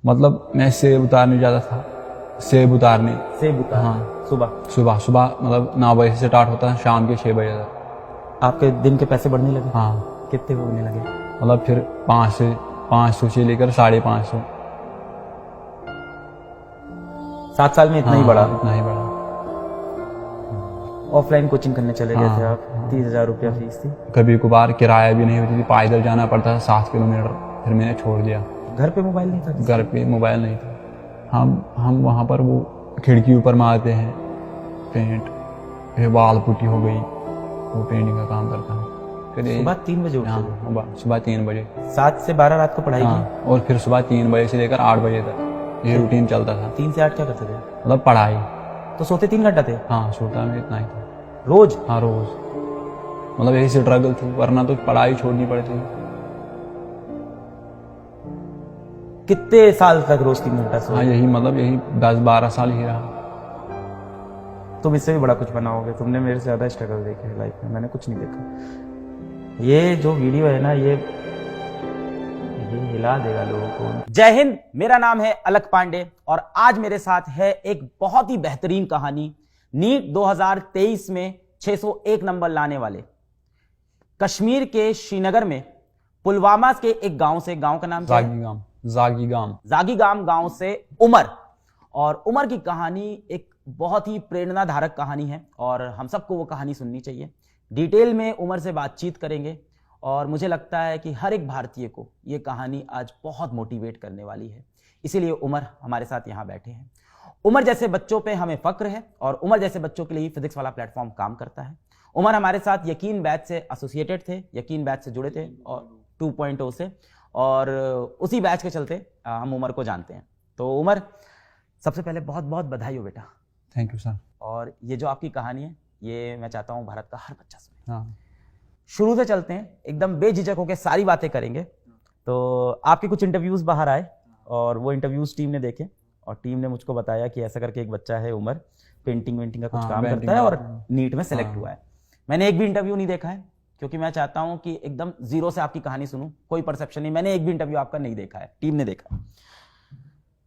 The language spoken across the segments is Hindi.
मतलब मैं सेब उतारने जाता था, सेब उतारने। सेब उतार हाँ, सुबह। सुबह सुबह मतलब 9 बजे से स्टार्ट होता है, शाम के 6 बजे तक। आपके दिन के पैसे बढ़ने लगे? हाँ, कितने होने लगे? मतलब फिर 500 से लेकर 550। 7 साल में इतना ही बढ़ा? इतना ही बढ़ा। ऑफलाइन कोचिंग करने चले गए थे हाँ, आप? 30,000 रुपया फीस थी। कभी कभार किराया भी नहीं होती थी, पैदल जाना पड़ता था 7 किलोमीटर। फिर मैंने छोड़ दिया। घर पे मोबाइल नहीं था? घर पे मोबाइल नहीं था। हम वहाँ पर वो खिड़की ऊपर मारते हैं पेंट, फिर वाल पुट्टी हो गई, वो पेंटिंग का काम करता हूँ। फिर सुबह 3 बजे उठते थे? हाँ, सुबह 3 बजे। 7 से 12 रात को पढ़ाई की? हाँ, और फिर सुबह 3 बजे से लेकर 8 बजे तक ये रूटीन चलता था। 3 से 8 क्या करते थे? मतलब पढ़ाई। तो सोते 3 घंटा थे हाँ, सोता मैं इतना ही था रोज? हाँ, रोज। मतलब यही स्ट्रगल थी, वरना तो पढ़ाई छोड़नी पड़ती। कितने साल तक रोज 3 घंटा हाँ, सोए? यही 10-12 साल ही रहा। तुम इससे भी बड़ा कुछ बनाओगे। तुमने मेरे से ज्यादा स्ट्रगल देखे है लाइफ में, मैंने कुछ नहीं देखा। ये जो वीडियो है ना, ये हिला देगा लोगों को। जय हिंद, मेरा नाम है अलक पांडे और आज मेरे साथ है एक बहुत ही बेहतरीन कहानी। नीट 2023 में 601 नंबर लाने वाले, कश्मीर के श्रीनगर में पुलवामा के एक गांव से, गांव का नाम जागीगाम गांव से उमर। और उमर की कहानी एक बहुत ही प्रेरणाधारक कहानी है और हम सबको वो कहानी सुननी चाहिए। डिटेल में उमर से बातचीत करेंगे और मुझे लगता है कि हर एक भारतीय को ये कहानी आज बहुत मोटिवेट करने वाली है। इसीलिए उमर हमारे साथ यहाँ बैठे हैं। उमर जैसे बच्चों पे हमें फक्र है और उमर जैसे बच्चों के लिए फिजिक्स वाला प्लेटफॉर्म काम करता है। उमर हमारे साथ यकीन बैच से एसोसिएटेड थे, यकीन बैच से जुड़े थे और 2.0 से, और उसी बैच के चलते हम उमर को जानते हैं। तो उमर, सबसे पहले बहुत बहुत बधाई हो बेटा। Thank you sir. और ये जो आपकी कहानी है, ये मैं चाहता हूँ भारत का हर बच्चा सुने। हाँ, शुरू से चलते हैं, एकदम बेझिझक होकर सारी बातें करेंगे। तो आपके कुछ इंटरव्यूज बाहर आए और वो इंटरव्यूज टीम ने देखे और टीम ने मुझको बताया कि ऐसा करके एक बच्चा है उमर, पेंटिंग वेंटिंग का कुछ काम करता है और नीट में सेलेक्ट हुआ है। मैंने एक भी इंटरव्यू नहीं देखा है क्योंकि मैं चाहता हूं कि एकदम जीरो से आपकी कहानी सुनूं, कोई परसेप्शन नहीं। मैंने एक भी इंटरव्यू आपका नहीं देखा है, टीम ने देखा।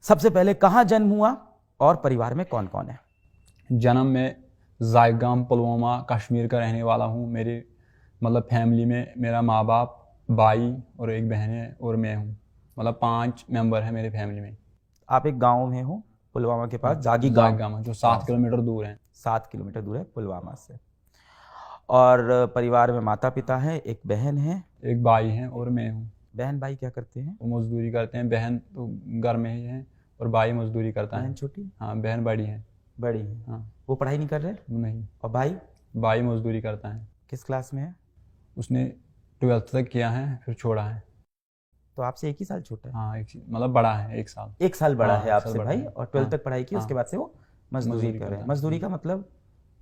सबसे पहले, कहाँ जन्म हुआ और परिवार में कौन कौन है? जन्म में जागीगाम पुलवामा कश्मीर का रहने वाला हूँ। मेरे मतलब फैमिली में मेरा माँ बाप, भाई और एक बहन है और मैं हूँ। मतलब 5 मेंबर हैं मेरे फैमिली में। आप एक गांव में हो पुलवामा के पास, जागीगाम, जो 7 किलोमीटर दूर है। 7 किलोमीटर दूर है पुलवामा से। और परिवार में माता पिता हैं, एक बहन है, एक भाई है और मैं हूँ। बहन भाई क्या करते हैं? वो मजदूरी करते हैं। बहन तो घर में ही है और भाई मजदूरी करता है। बहन छोटी? हाँ, बहन बड़ी है। बड़ी है। हाँ, वो पढ़ाई नहीं कर रहे? वो नहीं। और भाई? भाई मजदूरी करता है। किस क्लास में है? उसने 12th तक किया है, फिर छोड़ा है। तो आपसे 1 ही साल छोटा है? हाँ, मतलब बड़ा है 1 साल। 1 साल बड़ा हाँ, है 1 साल आपसे बड़ा भाई। है। और 12th हाँ, तक पढ़ाई की, उसके बाद से वो मजदूरी कर रहे हैं। मजदूरी का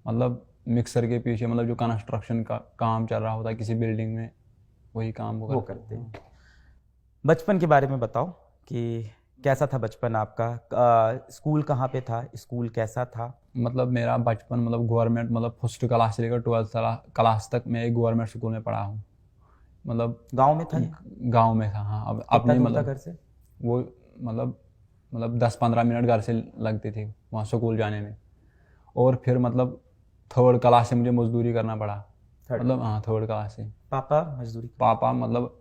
मतलब मिक्सर के पीछे, मतलब जो कंस्ट्रक्शन का काम चल रहा होता है किसी बिल्डिंग में, वही काम वो करते हैं। बचपन के बारे में बताओ कि कैसा था बचपन आपका? स्कूल कहाँ पे था? स्कूल कैसा था? मतलब मेरा बचपन मतलब गवर्नमेंट, मतलब फर्स्ट क्लास से लेकर 12th क्लास तक मैं एक गवर्नमेंट स्कूल में पढ़ा हूँ। मतलब गांव में था? गांव में था। हाँ, अब अपने मतलब घर से वो मतलब 10-15 मिनट घर से लगते थे वहाँ स्कूल जाने में। और फिर मतलब 3rd क्लास से मुझे मजदूरी करना पड़ा। मतलब हाँ, 3rd क्लास से। पापा मजदूरी? पापा मतलब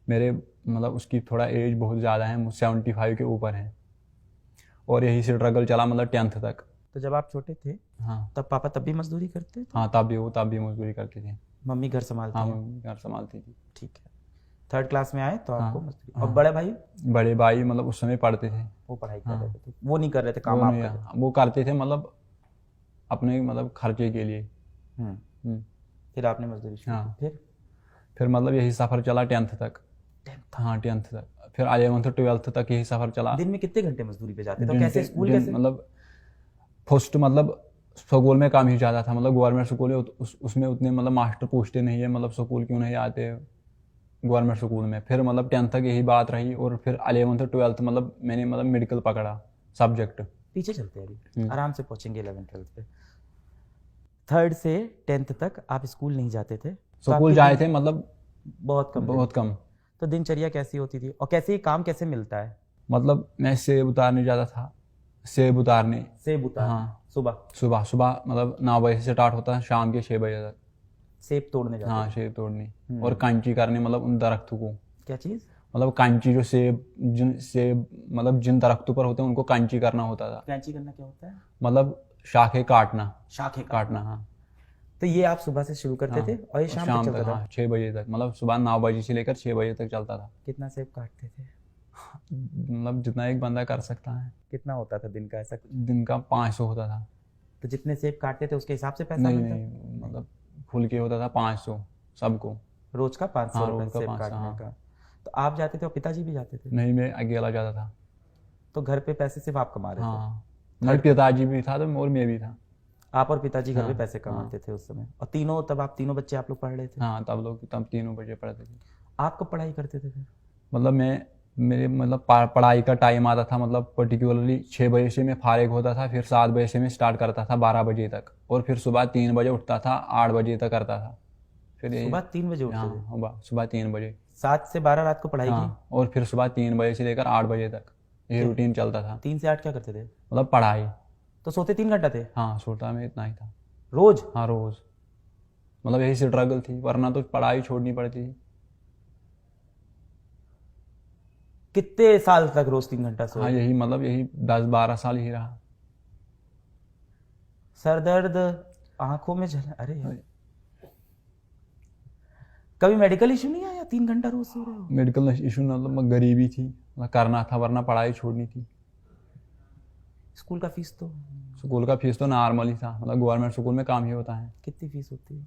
मेरे मतलब उसकी थोड़ा एज बहुत ज़्यादा है, 75 के ऊपर है। और यही से स्ट्रगल चला मतलब 10th तक। तो जब आप छोटे थे, हाँ, तब पापा तब भी मजदूरी करते थे? हाँ, तब भी मजदूरी करते थे। मम्मी घर संभालती? हाँ, मम्मी घर संभालती थी। ठीक है। 3rd क्लास में आए तो आपको मजदूरी। हाँ, और बड़े भाई मतलब उस समय पढ़ते थे। वो पढ़ाई कर रहे थे? वो नहीं कर रहे थे काम? आप कर रहे थे? वो करते थे मतलब अपने मतलब खर्चे के लिए। फिर आपने मजदूरी शुरू की? फिर मतलब यही सफ़र चला 10th तक। हाँ, 10th तक। फिर 11th 12th तक यही सफ़र चला। दिन में कितने घंटे मजदूरी पे जाते थे? तो कैसे स्कूल कैसे? मतलब फर्स्ट मतलब स्कूल में काम ही ज़्यादा था। मतलब गवर्नमेंट स्कूल है, उसमें उतने मतलब मास्टर पूछते नहीं है मतलब स्कूल क्यों नहीं आते गवर्नमेंट स्कूल में। फिर मतलब 10th तक यही बात रही और फिर 11th 12th मतलब मैंने मतलब मेडिकल पकड़ा सब्जेक्ट। पीछे चलते हैं, अभी आराम से पहुंचेंगे 11th 12th पे। 3rd से 10th तक आप स्कूल नहीं जाते थे? स्कूल जाए थे मतलब बहुत कम। बहुत कम। तो दिनचर्या कैसी होती थी और कैसे ये काम कैसे मिलता है? मतलब मैं सेब उतारने जाता था, सेब उतारने। सेब उतार हाँ। सुबह सुबह सुबह मतलब 9 बजे से स्टार्ट होता है, शाम के 6 बजे तक। सेब तोड़ने जाते हाँ, थे। सेब तोड़ने और कैंची करने, मतलब उन दरख्तों को, क्या चीज? मतलब कैंची जो सेब मतलब जिन दरख्तों पर होते हैं उनको कैंची करना होता था। कैंची करना क्या होता है? मतलब शाखें काटना, शाखें काटना। हाँ तो ये आप सुबह से शुरू करते थे और ये शाम तक चलता था? हाँ 6 बजे तक, मतलब सुबह 9 बजे से लेकर 6 बजे तक चलता था। कितना सेब काटते थे? मतलब जितना एक बंदा कर सकता है। कितना होता था दिन का ऐसा? दिन का 500 होता था। तो जितने सेब काटते थे उसके हिसाब से पैसा नहीं मिलता? नहीं, मतलब फुल के होता था 500 सबको। रोज का 500 हाँ, रुपये रोज का सेब 500। काटने हाँ। का। तो आप जाते थे और पिताजी भी जाते थे? नहीं, मैं अकेला जाता था। तो घर पे पैसे सिर्फ आप कमा रहे थे? हाँ, मेरे पिताजी भी था तो और मैं भी था। आप और पिताजी घर पे हाँ, पैसे कमाते थे उस समय? और तीनों, तब आप तीनों बच्चे आप लोग पढ़ रहे थे? हाँ, तब 3 बजे पढ़ते थे। आप कब पढ़ाई करते थे फिर? मतलब मेरे मतलब पढ़ाई का टाइम आता था, मतलब पर्टिकुलरली 6 बजे से मैं फारिग होता था, फिर 7 बजे से मैं स्टार्ट करता था 12 बजे तक, और फिर सुबह 3 बजे उठता था, 8 बजे तक करता था। फिर यही। सुबह 3 बजे उठते थे? हाँ, सुबह 3 बजे। 7 से 12 रात को पढ़ाई की? हाँ, और फिर सुबह 3 बजे से लेकर 8 बजे तक ये रूटीन चलता था। 3 से 8 क्या करते थे? मतलब पढ़ाई। तो सोते 3 घंटा थे हाँ, सोता में इतना ही था रोज? हाँ, रोज। मतलब यही स्ट्रगल थी, वरना तो पढ़ाई छोड़नी पड़ती थी। कितने साल तक रोज 3 घंटा हाँ, सोए? यही मतलब यही 10-12 साल ही रहा। सर दर्द, आंखों में जलन, अरे यार। कभी मेडिकल इशू नहीं आया? 3 घंटा रोज सो रहे हो? मेडिकल इशू मतलब गरीबी थी, मतलब करना था, वरना पढ़ाई छोड़नी थी। स्कूल का फीस तो? स्कूल का फीस तो नॉर्मल ही था, मतलब गवर्नमेंट स्कूल में काम ही होता है। कितनी फीस होती है?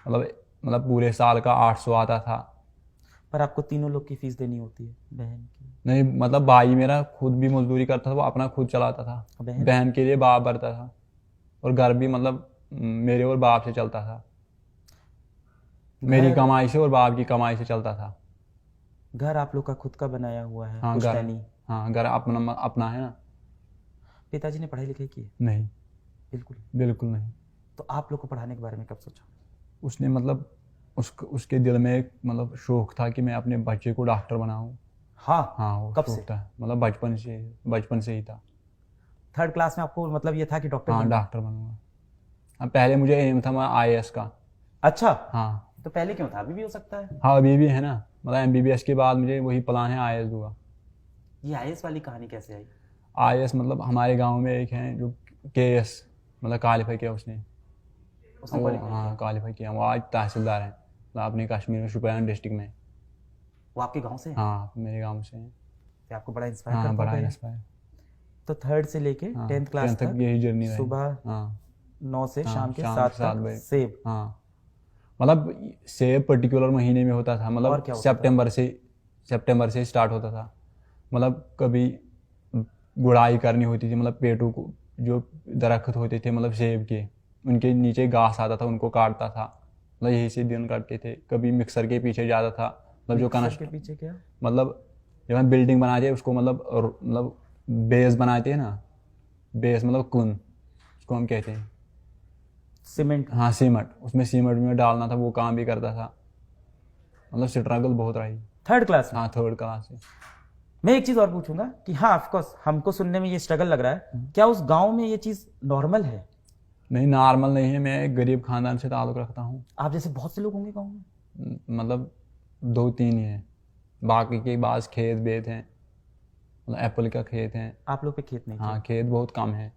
मतलब पूरे साल का 800 आता था। पर आपको तीनों लोग की फीस देनी होती है, बहन की? नहीं, मतलब भाई मेरा खुद भी मजदूरी करता था, वो अपना खुद चलाता था। बहन? बहन के लिए बाप भरता था, और घर भी मतलब मेरे और बाप से चलता था। मेरी घर? कमाई से और बाप की कमाई से चलता था। घर आप लोग का खुद का बनाया हुआ है? हाँ, घर। पुश्तैनी? हाँ, घर अपना अपना है ना। पिताजी ने पढ़ाई लिखाई की है? नहीं, बिल्कुल? बिल्कुल नहीं। तो आप लोग को पढ़ाने के बारे में कब सोचा? उसने मतलब उसके दिल में एक मतलब शौक था कि मैं अपने बच्चे को डॉक्टर बनाऊं। हाँ? हाँ, वो कब शौक से? था, मतलब बचपन से ही था। 3rd क्लास में आपको मतलब ये था कि डॉक्टर हाँ, बनना? डॉक्टर बनूंगा। हाँ, पहले मुझे एम था मैं IAS का। अच्छा। हाँ। तो पहले क्यों था? अभी भी हो सकता है। हाँ, अभी भी है ना, मतलब MBBS के बाद मुझे वही प्लान है, IAS दूंगा। ये आईएएस वाली कहानी कैसे आई? IAS मतलब हमारे गांव में एक है जो KS मतलब क्वालिफाई किया उसने। उसने वो qualify हाँ, क्वालिफाई किया, वो आज तहसीलदार हैं, मतलब अपने कश्मीर में शोपियान डिस्ट्रिक्ट में। वो आपके गांव से है? हाँ, मेरे गांव से हैं। तो आपको बड़ा इंस्पायर हाँ, करता बड़ा होगा ये? इंस्पायर। तो 3rd से लेके हाँ, 10th क्लास 10th तक तक यही जर्नी रही। सुबह हाँ 9 से हाँ, शाम के शाम 7 के 7 तक बजे। सेब? हाँ, मतलब सेब पर्टिकुलर महीने में होता था, और मतलब क्या होता था? सितंबर से स्टार्ट होता था। मतलब कभी गुड़ाई करनी होती थी, मतलब पेड़ों को, जो दरख्त होते थे मतलब सेब के, उनके नीचे घास आता था, उनको काटता था। मतलब यही से दिन काटते थे। कभी मिक्सर के पीछे जाता था, मतलब जो मिक्सर के पीछे क्या? मतलब जब हम बिल्डिंग बनाते हैं उसको, मतलब बेस बनाते हैं ना, बेस मतलब कुन, उसको हम कहते हैं। सीमेंट? हाँ, सीमेंट, उसमें सीमेंट में डालना था, वो काम भी करता था। मतलब स्ट्रगल बहुत रही। 3rd क्लास में? हाँ, 3rd क्लास से। मैं एक चीज और पूछूंगा कि हाँ, ऑफकोर्स हमको सुनने में ये स्ट्रगल लग रहा है, क्या उस गांव में ये चीज नॉर्मल है? नहीं, नॉर्मल नहीं है, मैं एक गरीब खानदान से ताल्लुक़ रखता हूँ। आप जैसे बहुत से लोग होंगे गांव में? मतलब 2-3 ही हैं, बाकी के पास खेत बेत हैं, मतलब एप्पल का खेत है। आप लोग पे खेत नहीं थे? हाँ, खेत बहुत कम है।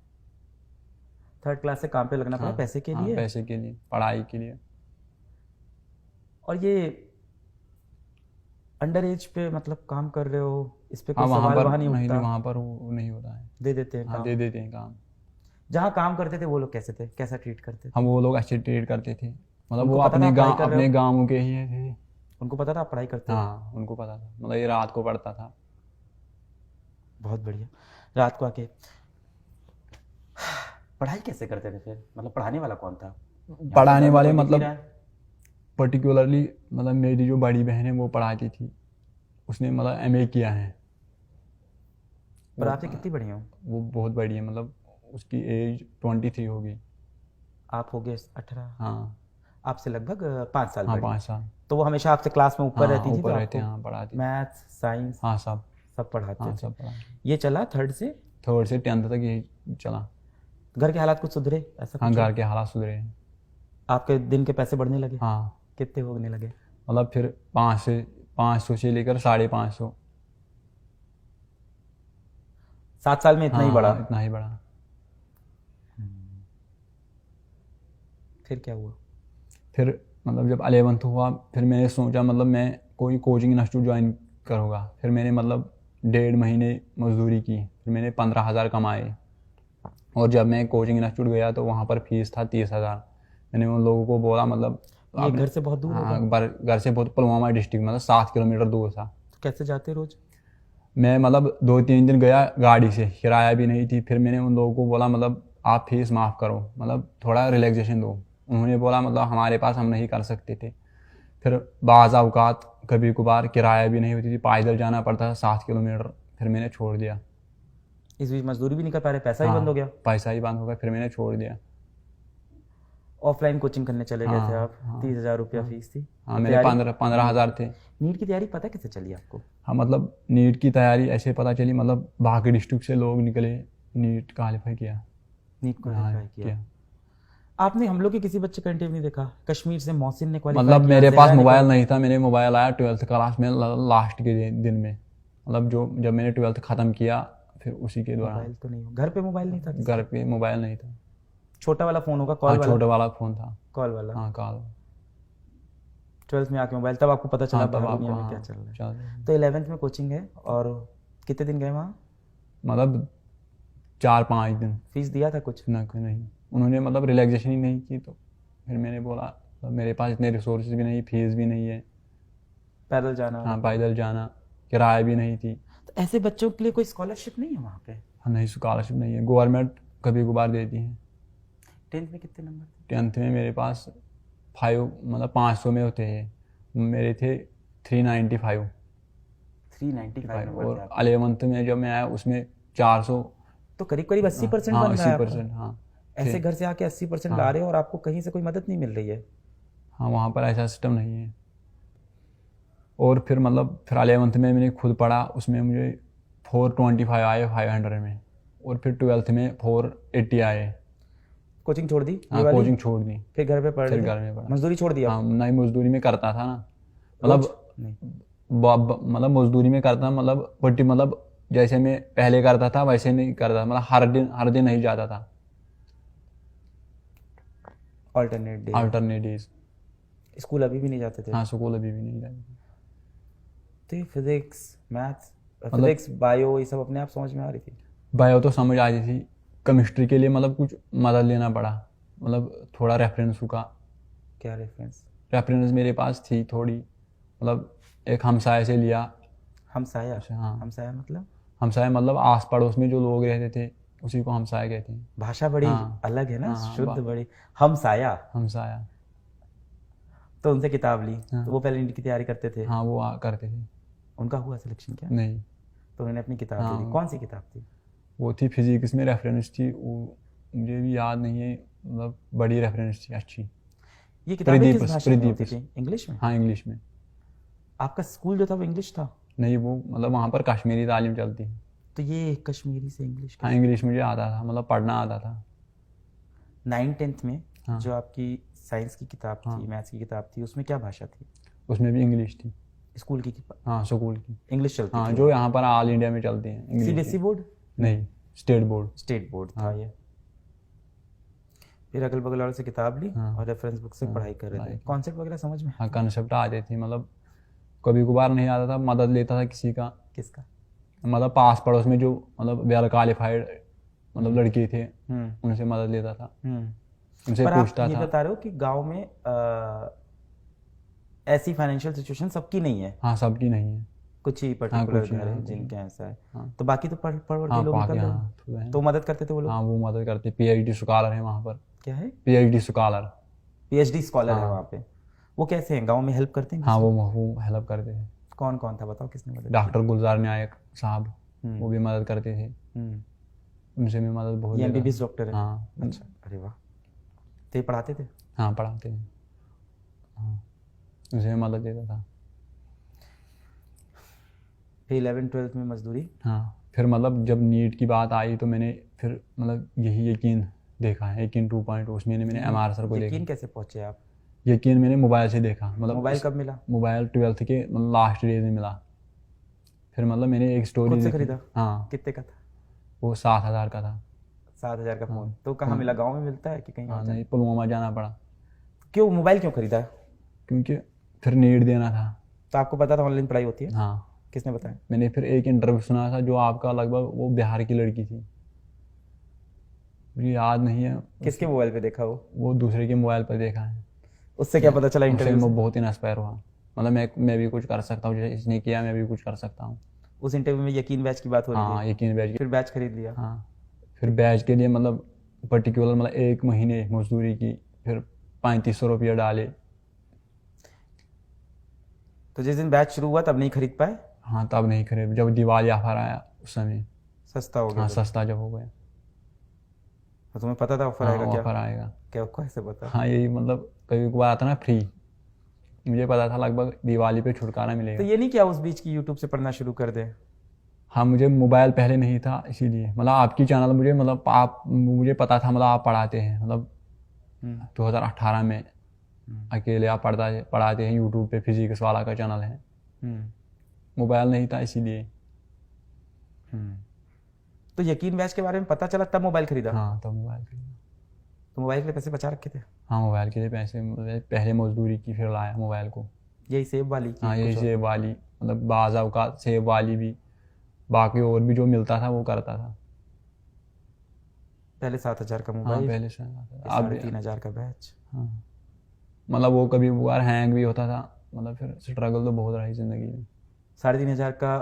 3rd क्लास से काम पे लगना पड़ा हाँ, पैसे के हाँ, लिए? पैसे के लिए, पढ़ाई के लिए। और ये अंडर एज पे मतलब काम कर रहे हो, इस पे हाँ, कोई वहाँ सवाल पर वहाँ नहीं उठता? वहाँ पर वो नहीं होता है। दे देते हैं हाँ, काम? दे देते हैं काम। जहाँ काम करते थे वो लोग कैसे थे, कैसा ट्रीट करते थे? हम वो लोग अच्छे ट्रीट करते थे, मतलब उनको वो पता था आप पढ़ाई कर रहे अपने हो? गाँव के ही थे। उनको पता था आप पढ़ाई करते हो? हाँ, उनको पता था, मतलब ये रात को पढ़ता था। बहुत बढ़िया। रात को आके पढ़ाई कैसे करते थे फिर? मतलब पढ़ाने वाला कौन था? यहाँ तो पढ़ाने घर में वाले कोई दिख नहीं मतलब रहा है। पर्टिकुलरली मतलब मेरी जो बड़ी बहन है वो पढ़ाती थी, उसने मतलब MA किया है। पर आपसे कितनी बड़ी हो? वो बहुत बड़ी है, मतलब उसकी एज 23 होगी। आप हो गए 18? हाँ। आपसे लगभग 5 साल हाँ, बड़ी। 5 साल। तो वो हमेशा आपसे क्लास में ऊपर हाँ, रहती थी, तो ऊपर रहते आपको हैं, हाँ, पढ़ाती थी। मैथ्स साइंस हाँ, सब सब पढ़ाते हाँ थे। सब पढ़ा। ये चला 3rd से? 3rd से 10th तक यही चला। घर के हालात कुछ सुधरे ऐसा हाँ कुछ? घर के हालात सुधरे हैं। आपके दिन के पैसे बढ़ने लगे? हाँ कितने होने लगे? मतलब फिर 500 से लेकर 550। 7 साल में इतना ही बढ़ा? इतना ही बढ़ा। फिर क्या हुआ? फिर मतलब जब 11th हुआ फिर मैंने सोचा मतलब मैं कोई कोचिंग इंस्टीट्यूट ज्वाइन करूँगा। फिर मैंने मतलब 1.5 महीने मजदूरी की, फिर मैंने 15,000 कमाए। और जब मैं कोचिंग इंस्टीट्यूट गया तो वहाँ पर फीस था 30,000। मैंने उन लोगों को बोला मतलब ये घर से बहुत दूर होगा? हाँ घर से बहुत, पुलवामा डिस्ट्रिक्ट मतलब 7 किलोमीटर दूर था। तो कैसे जाते रोज? मैं मतलब 2-3 दिन गया गाड़ी से, किराया भी नहीं थी। फिर मैंने उन लोगों को बोला मतलब आप फीस माफ़ करो, मतलब थोड़ा रिलैक्सेशन दो। उन्होंने बोला मतलब हमारे पास हम नहीं कर सकते थे। फिर बाज़ औक़ात कभी कभार किराया भी नहीं होती थी, पैदल जाना पड़ता था 7 किलोमीटर। फिर मैंने छोड़ दिया। इस बीच मजदूरी भी नहीं कर पा रहे, पैसा ही बंद हो गया? पैसा ही बंद हो गया, फिर मैंने छोड़ दिया। ऑफलाइन कोचिंग करने चले गए थे आप? 30,000 रुपया फीस थी। हाँ मेरे 15,000 थे। नीट की तैयारी पता कैसे चली आपको? हाँ मतलब नीट की तैयारी ऐसे पता चली, मतलब बाकी डिस्ट्रिक्ट से लोग निकले, नीट क्वालिफाई किया। नीट क्वालिफाई किया। आपने हम लोग के किसी बच्चे का इंटरव्यू नहीं देखा? कश्मीर से मोहसिन ने क्वालिफाई मतलब किया, मेरे ज़हरा पास ने मोबाइल नहीं था। मैंने मोबाइल आया 12th क्लास में लास्ट के दिन में, मतलब जब मैंने 12th ख़त्म किया फिर उसी के दौरान। मोबाइल तो नहीं हो, घर पे मोबाइल नहीं था? घर पे मोबाइल नहीं था। छोटा वाला फोन होगा, कॉल हाँ वाला? छोटा वाला फ़ोन था। कॉल वाला। हाँ कॉल। 12th में आके मोबाइल, तब आपको पता चला हाँ तब बाहर आपको दुनिया में हाँ क्या चल रहा है। चल तो 11th में कोचिंग है, और कितने दिन गए वहाँ? मतलब 4-5 दिन। फीस दिया था कुछ? ना कोई नहीं, उन्होंने मतलब रिलैक्सेशन ही नहीं की। तो फिर मैंने बोला मतलब मेरे पास इतने रिसोर्सेज भी नहीं, फीस भी नहीं है। पैदल जाना? हाँ पैदल जाना, किराया भी नहीं थी। तो ऐसे बच्चों के लिए कोई स्कॉलरशिप नहीं है वहाँ पे? हाँ नहीं स्कॉलरशिप नहीं है, गवर्नमेंट कभी कभार देती है। 10th में कितने नंबर थे? 10th में मेरे पास 5 मतलब 500 में होते हैं, मेरे थे 395। 395 नंबर थे और आपके। 11th में जब मैं आया उसमें 400। तो करीब करीब 80% हाँ बन रहा है आपका। 80%। हाँ ऐसे घर से आके 80% ला रहे हो और आपको कहीं से कोई मदद नहीं मिल रही है? हाँ वहाँ पर ऐसा सिस्टम नहीं है। और फिर मतलब फिर 11th में मैंने खुद पढ़ा, उसमें मुझे 425 आए 500 में। और फिर 12th में 480 आए। कोचिंग छोड़ दी? हाँ कोचिंग छोड़ दी, फिर घर पे पढ़ फिर रहे थे? घर में पढ़ा। मजदूरी छोड़ दिया? हाँ नहीं मजदूरी में करता था ना, रोज? मतलब नहीं। मतलब मजदूरी में करता, मतलब बट्टी मतलब जैसे मैं पहले करता था वैसे नहीं करता, मतलब हर दिन नहीं जाता था। Alternate day? Alternate days. School अभी भी नहीं जाते थे? हाँ स्कूल अभी भी नहीं जाते। तो फिजिक्स, मैथ्स, फिजिक्स बायो ये सब अपने आप समझ में आ रही थी? बायो तो समझ आ रही थी, केमिस्ट्री के लिए मतलब कुछ मदद लेना पड़ा, मतलब थोड़ा रेफरेंस का। क्या रेफरेंस? रेफरेंस मेरे पास थी थोड़ी, मतलब एक हमसाये से लिया। हमसाया? हाँ हमसाया मतलब? हमसाया मतलब आस पड़ोस में जो लोग रहते थे उसी को हमसाया कहते हैं। भाषा बड़ी हाँ, अलग है ना, हाँ, शुद्ध बड़ी। हमसाया? हमसाया। तो उनसे किताब ली? हाँ, तो वो पहले नीट की तैयारी करते थे? हाँ वो करते थे। उनका हुआ सिलेक्शन क्या? नहीं, तो उन्होंने अपनी किताब दे दी? हाँ। कौन सी किताब थी? वो थी फिजिक्स में रेफरेंस थी, वो मुझे भी याद नहीं है, मतलब बड़ी रेफरेंस थी अच्छी। ये किताबें किस भाषा में होती प्रदीप। थी? इंग्लिश में? हाँ इंग्लिश में। आपका स्कूल जो था वो इंग्लिश था? नहीं वो मतलब वहाँ पर कश्मीरी तालीम चलती है। तो ये कश्मीरी से इंग्लिश? हाँ इंग्लिश मुझे आता था, मतलब पढ़ना आता था। 9th-10th में हाँ। जो आपकी साइंस की किताब थी, मैथ्स की किताब थी, उसमें क्या भाषा थी? उसमें भी इंग्लिश थी। स्कूल की? हाँ स्कूल की इंग्लिश चलती हाँ थी? जो यहाँ पर ऑल इंडिया में चलती है इंग्लिश। CBSE board? नहीं स्टेट बोर्ड। स्टेट बोर्ड था हाँ। ये। फिर अगल बगल वाले से किताब ली हाँ। और रेफरेंस बुक से पढ़ाई कर रहे थे। कॉन्सेप्ट वगैरह समझ में? हाँ कंसेप्ट आते थे, मतलब कभी कभार नहीं आता था, मदद लेता था किसी का। किसका? मतलब पास पड़ोस में जो मतलब वेल क्वालिफाइड मतलब लड़के थे उनसे मदद लेता था, उनसे पर आप पूछता ये था। बता रहे हो कि गांव में ऐसी फाइनेंशियल सिचुएशन सबकी नहीं है? हाँ सबकी नहीं है। कुछ ही पर्टिकुलर कुछ ही, घर है हाँ, जिनके ऐसा है। हाँ। तो बाकी तो पढ़ पढ़ हाँ के लोग पाके निकल रहे हाँ हैं। थोड़ा है। तो मदद करते थे वो लोग? हाँ वो मदद करते, PhD स्कॉलर है वहाँ पर। क्या है? PhD scholar. PhD स्कॉलर है हाँ। वहाँ पे? वो कैसे हैं, गांव में हेल्प करते हैं? हाँ वो हेल्प करते थे। कौन कौन था बताओ, किसने मदद? डॉक्टर गुलजार नायक साहब, वो भी मदद करते थे। उनसे भी मदद बहुत। ये MBBS डॉक्टर है? हाँ। अच्छा, अरे वाह। तो ये पढ़ाते थे? हाँ पढ़ाते थे। हाँ उनसे भी मदद देता था। फिर 11th-12th में मजदूरी। हाँ, फिर मतलब जब नीट की बात आई तो मैंने फिर मतलब यही यकीन देखा है, यकीन 2.0, उसमें मैंने MR सर को यकीन देखा। कैसे पहुंचे आप? यकीन मैंने मोबाइल से देखा, मतलब मोबाइल कब मिला? मोबाइल 12th के मतलब लास्ट डे में मिला। फिर मतलब मैंने एक स्टोरी खुद से देखी। खरीदा? हाँ, कितने का था? वो 7,000 का था। 7,000 का हाँ। फोन? तो कहाँ मिला, गांव में मिलता है कि कहीं हाँ और? नहीं, पुलवामा जाना पड़ा क्यों मोबाइल क्यों खरीदा? क्योंकि फिर नीट देना था। तो आपको पता था ऑनलाइन पढ़ाई होती है? हाँ, किसने बताया? मैंने फिर एक इंटरव्यू सुना था जो आपका, लगभग वो बिहार की लड़की थी, मुझे याद नहीं है। किसके मोबाइल पे देखा वो? वो दूसरे के मोबाइल पर देखा है। उससे क्या पता चला उससे इंटरव्यू मैं से? बहुत इंस्पायर हुआ, मतलब मैं भी कुछ कर सकता हूँ, जैसे इसने किया मैं भी कुछ कर सकता हूँ। उस इंटरव्यू में यकीन बैच की बात हो रही हाँ, थी? यकीन बैच। फिर बैच खरीद लिया? हाँ, फिर बैच के लिए मतलब पर्टिकुलर मतलब 1 महीने मजदूरी की, फिर 3500 रुपया डाले। तो जिस दिन बैच शुरू हुआ तब नहीं खरीद पाए? हाँ, तब नहीं खरीद, जब दिवाली ऑफर आया उस समय। सस्ता हो गया हाँ, तो? सस्ता जब हो गया। तो तुम्हें पता था ऑफर हाँ, आएगा क्या? ऑफर आएगा। क्या कैसे पता? हाँ, यही मतलब कभी कभार आता ना फ्री, मुझे पता था लगभग दिवाली पे छुटकारा तो मिलेगा। ये नहीं किया उस बीच की यूट्यूब से पढ़ना शुरू कर दे? हाँ, मुझे मोबाइल पहले नहीं था, इसीलिए मतलब आपकी चैनल मुझे मतलब आप मुझे पता था, मतलब आप पढ़ाते हैं, मतलब 2018 में अकेले आप पढ़ाते हैं यूट्यूब पे, फिजिक्स वाला का चैनल है। मोबाइल नहीं था इसीलिए। तो यकीन बैच के बारे में पता चला तब मोबाइल खरीदा? हाँ, तो मोबाइल के लिए। तो मोबाइल के लिए पैसे बचा रखे थे? हाँ, मोबाइल के लिए पैसे मतलब पहले मजदूरी की, फिर लाया मोबाइल को। यही सेब वाली की? हाँ, यही कुछ और? सेब वाली, मतलब बाज़ औक़ात सेब वाली भी, बाकी और भी जो मिलता था वो करता था। पहले 7,000 का हाँ, मोबाइल, पहले से अब 3,500 का बैच। हाँ, मतलब वो कभी कभार हैंग भी होता था, मतलब फिर स्ट्रगल तो बहुत रही ज़िंदगी में। 3,500 का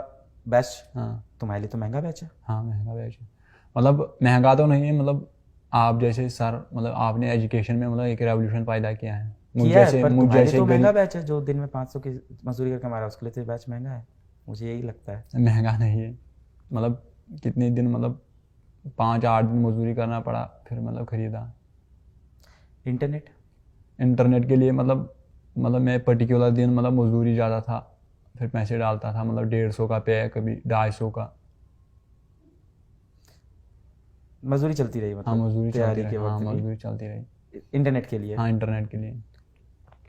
बैच हाँ। तुम्हारे लिए तो महंगा बैच है। हाँ, महंगा बैच है, मतलब महंगा तो नहीं है, मतलब आप जैसे सर, मतलब आपने एजुकेशन में मतलब एक रेवोल्यूशन पैदा किया है। किया है, पर तुम्हारे लिए तो महंगा बैच है। जो दिन में 500 की मजदूरी करके हमारा, उसके लिए तो बैच महंगा है, मुझे यही लगता है। महंगा नहीं है, मतलब कितने दिन, मतलब 5-8 दिन मजदूरी करना पड़ा, फिर मतलब खरीदा। इंटरनेट? इंटरनेट के लिए मतलब मैं पर्टिकुलर दिन मतलब मजदूरी ज़्यादा था, फिर पैसे डालता था, मतलब 150 का पे, कभी 250 का। मजदूरी चलती रही हाँ, मतलब मजदूरी चलती तैयारी रही। के हाँ, वक्त मजदूरी चलती रही। भी? इंटरनेट के लिए? हाँ, इंटरनेट के लिए।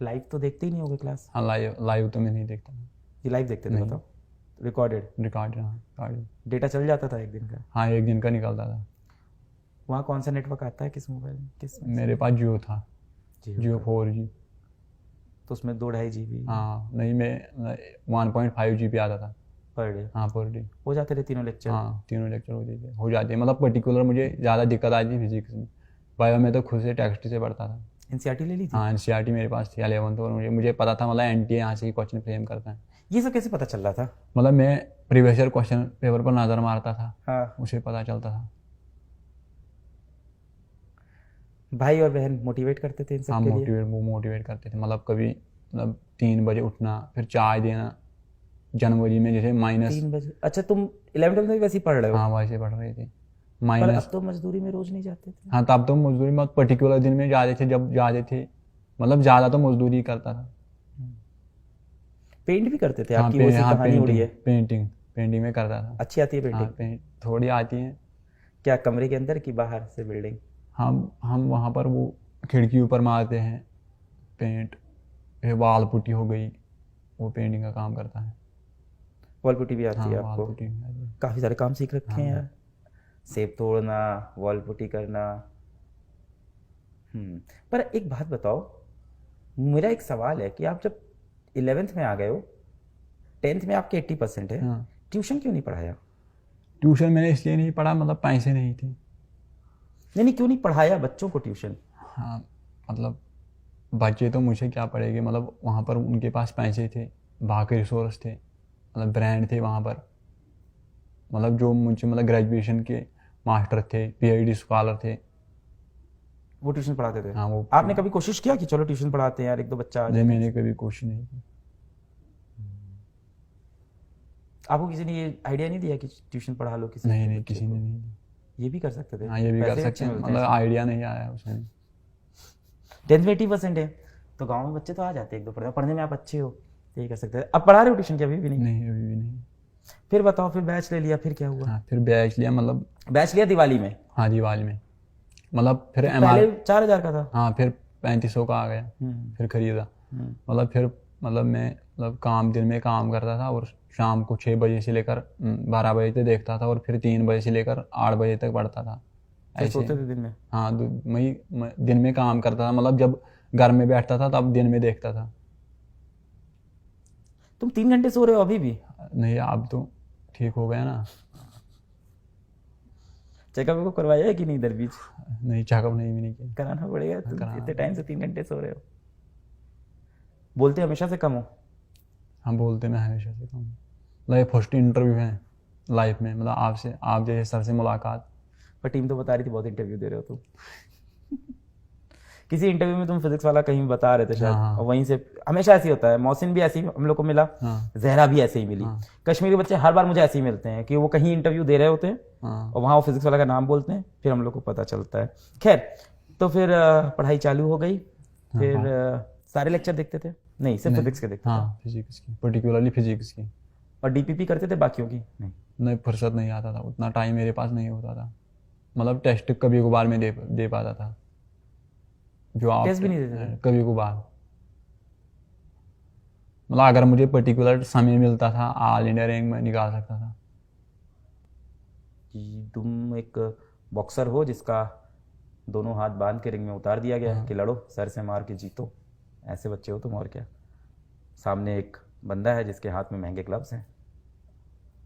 लाइव तो देखते ही नहीं होगे क्लास? हाँ, लाइव तो मैं नहीं देखता। ये लाइव देखते थे? नहीं। बताओ। रिकॉर्डेड? रिकॉर्ड, हाँ रिकॉर्ड। डेटा चल जाता था एक दिन का? हाँ, 1 दिन का निकलता था। वहाँ कौन सा नेटवर्क आता है, किस मोबाइल में, किस में? मेरे पास जियो था, जियो का। 4G। तो उसमें 2-2.5 GB हाँ, नहीं, मैं 1.5 GB आता था पर डे? हाँ, पर डे। हो जाते थे तीनों लेक्चर? हाँ, तीनों लेक्चर हो जाते हैं, मतलब पर्टिकुलर मुझे ज़्यादा दिक्कत आई थी फिजिक्स में। बायो में तो खुद से टेक्स्ट से पढ़ता था। एनसीईआरटी ले ली थी? हाँ, NCERT मेरे पास थी 11th, और मुझे पता था मतलब NTA यहाँ से ही क्वेश्चन फ्रेम करता है। ये सब कैसे पता चल रहा था? मतलब मैं प्रीवियस ईयर क्वेश्चन पेपर पर नज़र मारता था, हाँ। उसे पता चलता था। भाई और बहन मोटिवेट करते थे इन सब हाँ, के लिए? मोटिवेट करते थे, मतलब कभी मतलब 3 बजे उठना, फिर चाय देना। जनवरी में जैसे 3 बजे? अच्छा, तुम 11th में भी वैसे ही पढ़ रहे हो? हाँ, वैसे पढ़ रहे थे। पर अब तो मजदूरी में रोज नहीं जाते थे? हाँ, तब तो मजदूरी में पर्टिकुलर दिन में जाते थे, जब जाते थे, मतलब ज़्यादा तो मजदूरी ही करता था। पेंट भी करते थे? हाँ, आपकी वो सी हाँ, कहानी उड़ी है। पेंटिंग में करता था। अच्छी आती है हाँ, पेंटिंग? थोड़ी आती है। क्या कमरे के अंदर की बाहर से बिल्डिंग? हम वहाँ पर वो खिड़की ऊपर मारते हैं पेंट, फिर वाल पुट्टी हो गई, वो पेंटिंग का काम करता है। वॉल पुट्टी भी आती हाँ, है वाल आपको? पुट्टी भी आती है। काफी सारे काम सीख रखे हैं यार। सेब तोड़ना, वॉल पुट्टी करना। पर एक बात बताओ, मेरा एक सवाल है कि आप जब 11th में आ गए हो, 10th में आपके 80% है, हाँ, ट्यूशन क्यों नहीं पढ़ाया? ट्यूशन मैंने इसलिए नहीं पढ़ा, मतलब पैसे नहीं थे। नहीं, क्यों नहीं पढ़ाया बच्चों को ट्यूशन? हाँ, मतलब बच्चे तो मुझे क्या पड़ेंगे, मतलब वहाँ पर उनके पास पैसे थे, बाकी रिसोर्स थे, मतलब ब्रांड थे वहाँ पर, मतलब जो मुझे मतलब ग्रेजुएशन के मास्टर थे, PhD स्कॉलर थे, वो ट्यूशन पढ़ाते थे? हाँ वो। आपने कभी कोशिश किया कि चलो ट्यूशन पढ़ाते हैं यार, 1-2 बच्चा आ नहीं, जाए? मैंने कभी कोशिश नहीं की। आपको किसी ने ये आइडिया नहीं दिया कि ट्यूशन पढ़ा लो किसी नहीं, बच्चे किसी को? ने नहीं दी। ये भी कर सकते थे? हाँ, ये भी कर पैसे सकते अच्छे हैं, मिलते मतलब हैं। आइडिया नहीं आया उसमें। 10th में 80% है तो गांव में बच्चे तो आ जाते हैं 1-2 पढ़ने में आप अच्छे हो, तो ये कर सकते थे। अब पढ़ा रहे हो ट्यूशन? क्या अभी भी नहीं? नहीं, अभी भी नहीं। फिर बताओ, फिर बैच ले लिया, फिर क्या हुआ? हाँ फिर बैच लिया, मतलब बैच लिया दिवाली में? हाँ दिवाली में, मतलब फिर पहले 4,000 का था। हाँ फिर 3500 का आ गया, फिर खरीदा। मतलब फिर मतलब मैं मतलब काम दिन में काम करता था और शाम को 6 बजे से लेकर 12 बजे तक देखता था, और फिर 3 बजे से लेकर 8 बजे तक पढ़ता था फिर ऐसे। सोते थे दिन में? हाँ मैं दिन में काम करता था, मतलब जब घर में बैठता था तब दिन में देखता था। तुम 3 घंटे सो रहे हो अभी भी? नहीं अब तो ठीक हो गया ना। चेकअप को करवाया है कि नहीं इधर बीच? नहीं चेकअप नहीं किया। कराना पड़ेगा, तुम कराना इतने टाइम से 3 घंटे सो रहे हो। बोलते हमेशा से कम हो? हम बोलते मैं हमेशा से कम, मतलब ये फर्स्ट इंटरव्यू है लाइफ में, मतलब आपसे, आप जैसे सर से मुलाकात। पर टीम तो बता रही थी बहुत इंटरव्यू दे रहे हो तुम। किसी इंटरव्यू में तुम फिजिक्स वाला कहीं बता रहे थे शायद, हाँ। और वहीं से हमेशा ऐसे ही होता है। मौसिन भी ऐसे ही हम लोग को मिला, हाँ जहरा भी ऐसे ही मिली। हाँ। कश्मीरी बच्चे हर बार मुझे ऐसे ही मिलते हैं कि वो कहीं इंटरव्यू दे रहे होते हैं हाँ और वहाँ वो फिजिक्स वाला का नाम बोलते हैं, फिर हम लोग को पता चलता है। खैर, तो फिर पढ़ाई चालू हो गई, फिर सारे लेक्चर देखते थे? नहीं, सिर्फ फिजिक्स के देखते थे? हाँ फिजिक्स की, पर्टिकुलरली फिजिक्स की। और डीपीपी करते थे बाकियों की? नहीं फुर्सत नहीं आता था, उतना टाइम मेरे पास नहीं होता था। मतलब टेस्ट कभी कभार में दे पाता था, जो आप टेस्ट भी नहीं देते थे? कभी कभार। मतलब अगर मुझे पर्टिकुलर समय मिलता था ऑल इंडिया रैंक में निकाल सकता था। कि तुम एक बॉक्सर हो जिसका दोनों हाथ बांध के रिंग में उतार दिया गया कि लड़ो, सर से मार के जीतो, ऐसे बच्चे हो तुम। और क्या, सामने एक बंदा है जिसके हाथ में महंगे ग्लव्स हैं,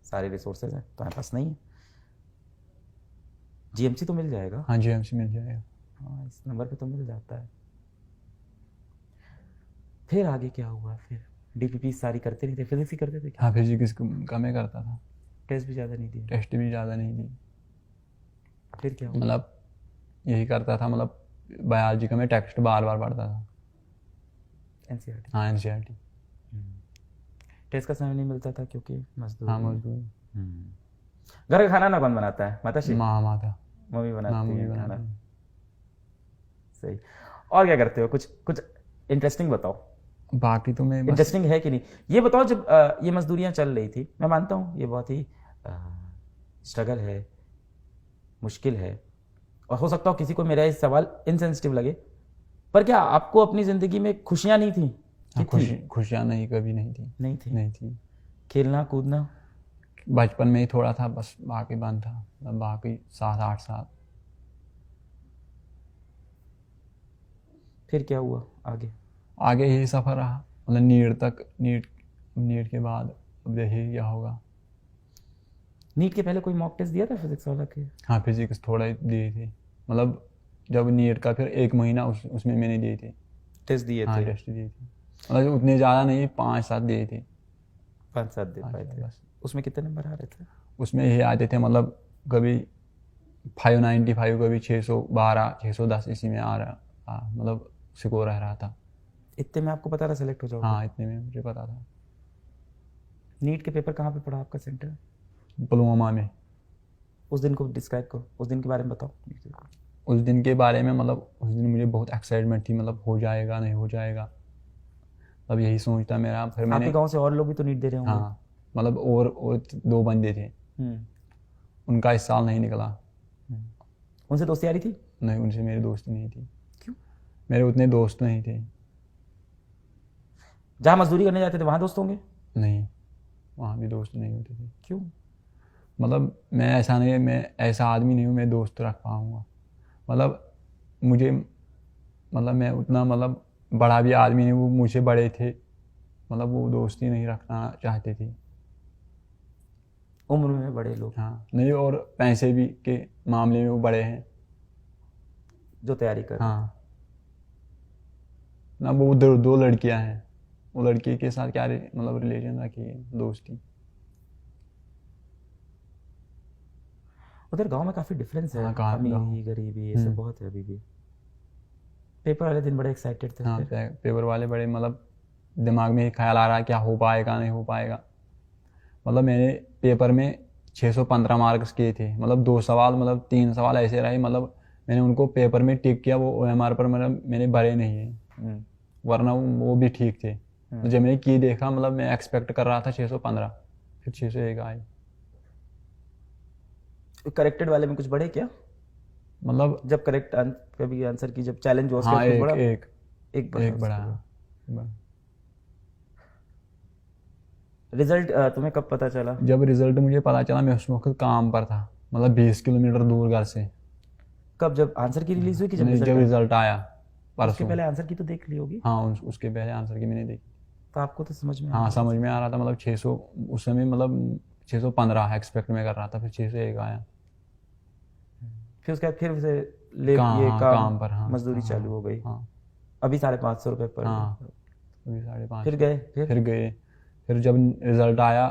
सारे रिसोर्सेज हैं, तुम्हारे पास नहीं है। जीएमसी तो मिल जाएगा। हाँ जीएमसी मिल जाएगा। हाँ, इस नंबर पे तो मिल जाता है। फिर आगे क्या हुआ? फिर डीपीपी सारी करते नहीं थे? फिजिक्स ही करते थे क्या? हाँ फिजिक्स कम ही करता था, टेस्ट भी ज़्यादा नहीं दिए? टेस्ट भी ज़्यादा नहीं दी। फिर क्या हुआ? मतलब यही करता था, मतलब बायोलॉजी का मैं टेक्स्ट बार बार पढ़ता था। एनसीईआरटी? हाँ एनसीईआरटी। टेस्ट का समय नहीं मिलता था क्योंकि मजदूर? हाँ मजदूर। घर का खाना ना कौन बनाता है? माताश्री? माता। मम्मी बनाती मम्मी है बनाती खाना। है। सही। और क्या करते हो? कुछ कुछ इंटरेस्टिंग बताओ। बाकी तो मैं बस इंटरेस्टिंग है कि नहीं ये बताओ। जब ये मजदूरियां चल रही थी, मैं मानता हूँ ये बहुत ही स्ट्रगल है, मुश्किल है, और हो सकता हो किसी को मेरा ये सवाल इनसेंसिटिव लगे, पर क्या आपको अपनी ज़िंदगी में खुशियाँ नहीं थी? खुशियाँ नहीं, कभी नहीं थी। नहीं थी? नहीं थी। खेलना कूदना? बचपन में ही थोड़ा था बस, बाकी बंद था, बाकी 7-8 साल। फिर क्या हुआ आगे? आगे यही सफ़र रहा, मतलब नीट तक। नीट के बाद अब देखिए क्या होगा। नीट के पहले कोई मॉक टेस्ट दिया था फिजिक्स वाला के? हाँ फिजिक्स थोड़ा ही दिए थे, मतलब जब नीट का फिर 1 महीना उसमें मैंने दिए थे। टेस्ट दिए हाँ थे? टेस्ट दिए थे, मतलब उतने ज़्यादा नहीं, 5-7 दिए थे। 5-7 दे पाए थे? बस। उसमें कितने नंबर आ रहे थे? उसमें यही आते थे, मतलब कभी 595, कभी 612, 610 इसी में आ रहा। हाँ मतलब स्कोर रह रहा था। इतने में आपको पता था सेलेक्ट हो जाओगे? हाँ इतने में मुझे पता था। नीट के पेपर कहाँ पे पड़ा आपका सेंटर? पुलवामा में। उस दिन को डिस्क्राइब करो, उस दिन के बारे में बताओ। उस दिन के बारे में, मतलब उस दिन मुझे बहुत एक्साइटमेंट थी, मतलब हो जाएगा नहीं हो जाएगा, अब यही सोचता मेरा। फिर मैंने, आपके गांव से और लोग भी तो नीट दे रहे होंगे? हाँ मतलब और 2 बंदे थे, उनका इस साल नहीं निकला। उनसे दोस्ती यारी थी? नहीं उनसे मेरी दोस्ती नहीं थी। क्यों? मेरे उतने दोस्त नहीं थे। जहाँ मजदूरी करने जाते थे वहाँ दोस्त होंगे? नहीं वहाँ भी दोस्त नहीं होते थे। क्यों? मतलब मैं ऐसा नहीं, मैं ऐसा आदमी नहीं हूँ मैं दोस्त रख पाऊँगा। मतलब मुझे, मतलब मैं उतना मतलब बड़ा भी आदमी नहीं, वो मुझसे बड़े थे, मतलब वो दोस्ती नहीं रखना चाहते थे। उम्र में बड़े लोग? हाँ नहीं, और पैसे भी के मामले में वो बड़े हैं जो तैयारी कर? हाँ ना, वो 2 लड़कियां हैं, वो लड़की के साथ क्या मतलब रिलेशन रखी है, दोस्ती। उधर गांव में काफ़ी डिफरेंस है। हाँ अमीरी गरीबी ये सब बहुत है अभी भी। पेपर वाले दिन बड़े एक्साइटेड थे? हाँ पेपर वाले बड़े, मतलब दिमाग में ख्याल आ रहा है क्या हो पाएगा नहीं हो पाएगा। मतलब मैंने पेपर में 615 मार्क्स किए थे, मतलब 2 सवाल, मतलब 3 सवाल ऐसे रहे, मतलब मैंने उनको पेपर में टिक किया, वो OMR पर मतलब मैंने भरे नहीं है, वरना वो भी ठीक थे। तो जब मैंने की देखा, मतलब मैं एक्सपेक्ट कर रहा था 615, फिर 6 से 1 आए। करेक्टेड वाले में कुछ बढ़े क्या? मतलब जब करेक्ट कभी आंसर की जब चैलेंज हुआ उसके हाँ बाद कुछ एक बढ़ा? एक एक बढ़ा एक बढ़ा उसके बाद। बड़ा। रिजल्ट तुम्हें कब पता चला? जब रिजल्ट मुझे पता चला मैं उस वक्त काम पर था, मतलब 20 किलोमीटर दूर घर से। कब, जब आंसर की रिलीज हुई कि जब नहीं, रिजल्ट जब आया? रिजल्ट आया उसके परसों। पहले आंसर की तो देख ली होगी। हाँ उसके पहले आंसर की मैंने देखी। तो आपको तो समझ में आ हाँ रहा समझ था। में आ रहा था, मतलब 600 उस समय, मतलब 615 एक्सपेक्ट में कर रहा था, फिर 6 से 1 आया। फिर उसके बाद फिर से ले ये हाँ काम काम पर, हाँ मजदूरी हाँ चालू हो गई। हाँ अभी 550 रुपये पर डे। हाँ, अभी 5.5। फिर गए फिर गए। फिर जब रिजल्ट आया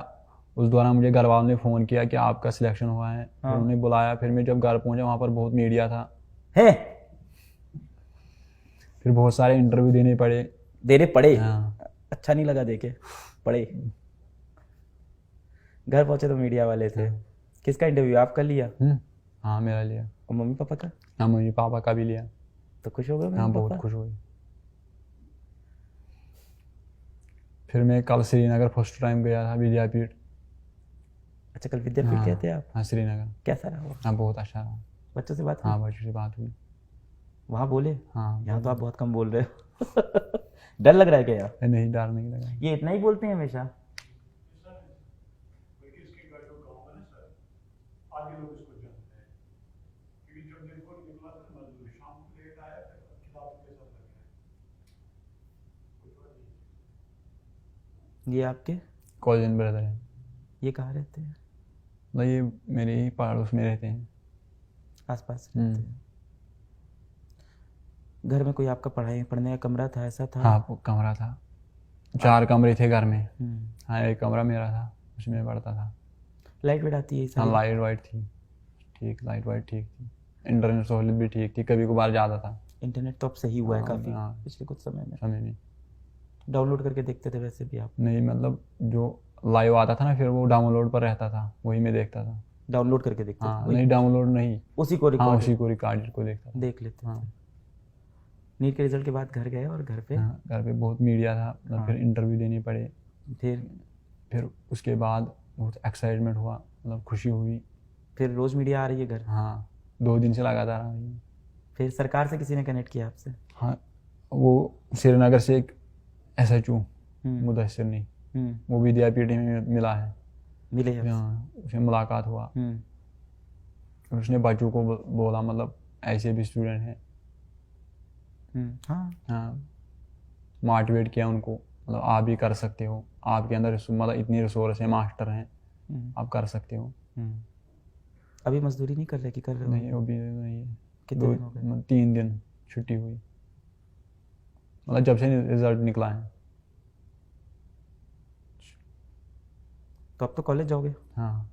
उस दौरान मुझे घर वालों ने फ़ोन किया कि आपका सिलेक्शन हुआ है। फिर हाँ। उन्होंने बुलाया, फिर मैं जब घर पहुंचा वहाँ पर बहुत मीडिया था, है फिर बहुत सारे इंटरव्यू देने पड़े। देने पड़े? हाँ अच्छा नहीं लगा देके पड़े? घर पहुंचे तो मीडिया वाले थे। किसका इंटरव्यू आपका लिया? हाँ मेरा लिया। और मम्मी पापा का? हाँ मम्मी पापा का भी लिया। तो खुश हो गए हाँ मम्मी बहुत पापा? खुश हुई। फिर मैं कल श्रीनगर फर्स्ट टाइम गया था विद्यापीठ। अच्छा, कल विद्यापीठ गए थे आप? हाँ श्रीनगर। कैसा रहा वो? हाँ बहुत अच्छा रहा। बच्चों से बात हुई? हाँ बच्चों से बात हुई। वहाँ बोले? हाँ यहाँ तो आप बहुत कम बोल रहे हो। डर लग रहा है क्या यार? नहीं, डर नहीं लगा। ये इतना ही बोलते हैं हमेशा? ये आपके कॉलेज ब्रदर है। ये कहाँ रहते हैं? मतलब ये मेरे ही पड़ोस में रहते हैं। आसपास रहते हैं? घर में कोई आपका पढ़ने का कमरा था, ऐसा था? हाँ वो कमरा था, 4 कमरे थे घर में। हम्म। हाँ एक कमरा मेरा था, उसमें पढ़ता था। लाइट वेट आती है हाँ सारी? लाइट वाइट थी ठीक, लाइट वाइट ठीक थी। इंटरनेट सहूलियत भी ठीक थी, कभी कभार ज़्यादा था इंटरनेट तो अब सही हुआ है हाँ, काफ़ी हाँ। पिछले कुछ समय में। समय में डाउनलोड करके देखते थे वैसे भी आप? नहीं, मतलब जो लाइव आता था ना फिर वो डाउनलोड पर रहता था, वही मैं देखता था। डाउनलोड करके देखते हाँ थे? नहीं डाउनलोड नहीं, उसी को हाँ रिकॉर्ड उसी को रिकॉर्डेड को देखता था। देख लेते हाँ थे? नीट के रिजल्ट के बाद घर गए और घर पे? हाँ घर पे बहुत मीडिया था, मतलब हाँ। फिर इंटरव्यू देने पड़े। फिर उसके बाद बहुत एक्साइटमेंट हुआ, मतलब खुशी हुई। फिर रोज मीडिया आ रही है घर? हाँ 2 दिन से लगातार आ रही है। फिर सरकार से किसी ने कनेक्ट किया आपसे? हाँ वो श्रीनगर से एक SHO हम्म। मुदस्सिर ने, हम्म। वो विद्यापीठ में मिला है। मिले आपसे? हाँ उससे मुलाकात हुआ। उसने बच्चों को बोला, मतलब ऐसे भी स्टूडेंट हैं। हाँ। हाँ मोटिवेट किया उनको, मतलब आप भी कर सकते हो, आपके अंदर मतलब इतनी रिसोर्स है, मास्टर हैं, आप कर सकते हो। अभी मजदूरी नहीं कर रहे कि कर रहे हो? नहीं वो भी नहीं है। कितने दिन हो गए? 3 दिन छुट्टी हुई, मतलब जब से रिजल्ट निकला है। तो अब तो कॉलेज जाओगे? हाँ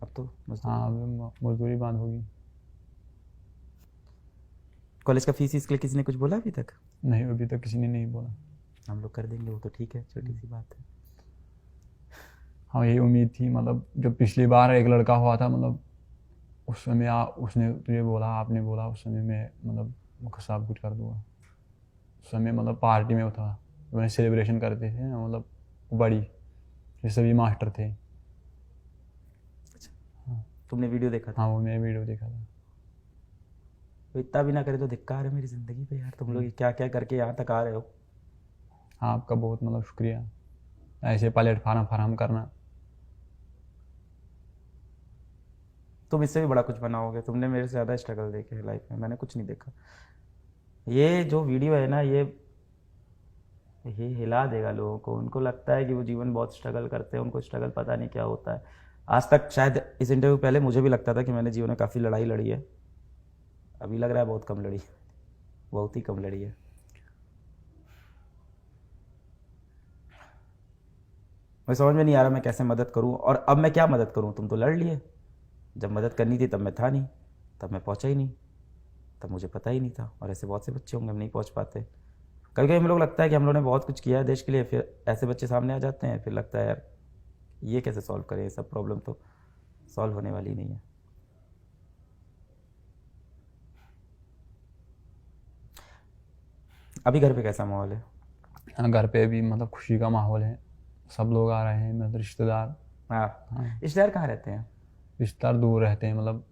अब तो मजदूरी? हाँ अब मजदूरी बंद होगी। कॉलेज का फीस इसके लिए किसी ने कुछ बोला अभी तक? नहीं अभी तक किसी ने नहीं बोला। हम लोग कर देंगे वो तो, ठीक है, छोटी सी बात है। हाँ यही उम्मीद थी, मतलब जब पिछली बार एक लड़का हुआ था, मतलब उस समय उसने तुझे बोला, आपने बोला उस समय मैं मतलब सब कुछ कर दूंगा। उस समय मतलब पार्टी में था, मैंने सेलिब्रेशन करते थे ना, मतलब बड़ी, ये सभी मास्टर थे। तुमने वीडियो देखा था? हाँ वो मैंने वीडियो देखा था। तो इतना भी ना करे तो धिक्कार है मेरी ज़िंदगी पे यार, तुम लोग क्या क्या करके यहाँ तक आ रहे हो। हाँ आपका बहुत मतलब शुक्रिया, ऐसे प्लेटफार्म फराहम करना। तुम इससे भी बड़ा कुछ बनाओगे, तुमने मेरे से ज़्यादा स्ट्रगल देखे है लाइफ में, मैंने कुछ नहीं देखा। ये जो वीडियो है ना, ये हिला देगा लोगों को। उनको लगता है कि वो जीवन बहुत स्ट्रगल करते हैं, उनको स्ट्रगल पता नहीं क्या होता है। आज तक शायद इस इंटरव्यू पहले मुझे भी लगता था कि मैंने जीवन में काफ़ी लड़ाई लड़ी है, अभी लग रहा है बहुत कम लड़ी, बहुत ही कम लड़ी है। मैं समझ में नहीं आ रहा मैं कैसे मदद करूं, और अब मैं क्या मदद करूं। तुम तो लड़ लिए, जब मदद करनी थी तब मैं था नहीं, तब मैं पहुंचा ही नहीं, तब मुझे पता ही नहीं था। और ऐसे बहुत से बच्चे होंगे हम नहीं पहुंच पाते। कभी कभी हम लोग लगता है कि हम लोगों ने बहुत कुछ किया है देश के लिए, फिर ऐसे बच्चे सामने आ जाते हैं, फिर लगता है यार ये कैसे सॉल्व करें, ये सब प्रॉब्लम तो सॉल्व होने वाली नहीं है। अभी घर पे कैसा माहौल है? हाँ घर पे भी मतलब खुशी का माहौल है, सब लोग आ रहे हैं, मतलब रिश्तेदार हाँ। रिश्तेदार कहाँ रहते हैं? रिश्तेदार दूर रहते हैं, मतलब